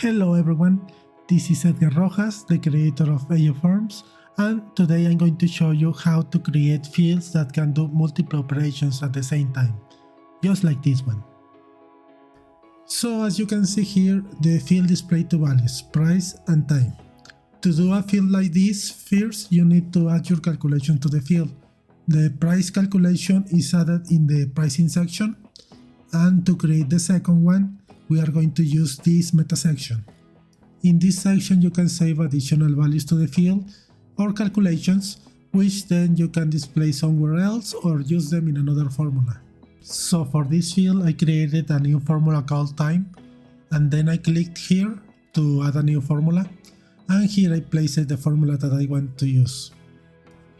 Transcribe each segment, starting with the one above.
Hello everyone, this is Edgar Rojas, the creator of AO Forms, and today I'm going to show you how to create fields that can do multiple operations at the same time, just like this one. So as you can see here, the field displays two values, price and time. To do a field like this, first you need to add your calculation to the field. The price calculation is added in the pricing section, and to create the second one, we are going to use this meta section. In this section you can save additional values to the field or calculations, which then you can display somewhere else or use them in another formula. So for this field I created a new formula called time, and then I clicked here to add a new formula, and here I placed the formula that I want to use.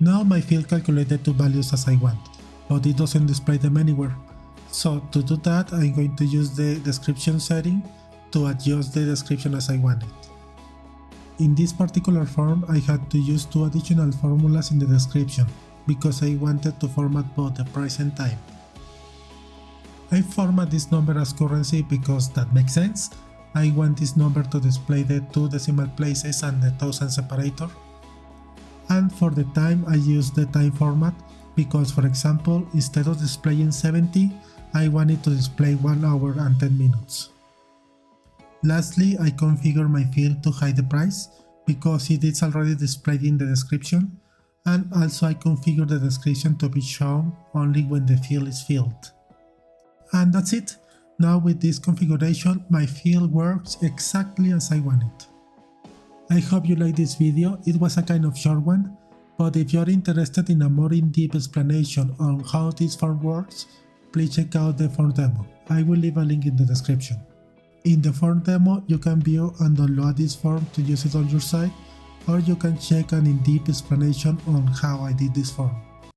Now my field calculated two values as I want, but it doesn't display them anywhere. So to do that, I'm going to use the description setting to adjust the description as I want it. In this particular form, I had to use two additional formulas in the description because I wanted to format both the price and time. I format this number as currency because that makes sense. I want this number to display the two decimal places and the thousand separator. And for the time, I use the time format because, for example, instead of displaying 70, I want it to display 1 hour and 10 minutes. Lastly, I configure my field to hide the price because it is already displayed in the description, and also I configure the description to be shown only when the field is filled. And that's it. Now with this configuration, my field works exactly as I want it. I hope you liked this video. It was a kind of short one, but if you're interested in a more in-depth explanation on how this form works, please check out the form demo. I will leave a link in the description. In the form demo, you can view and download this form to use it on your site, or you can check an in-depth explanation on how I did this form.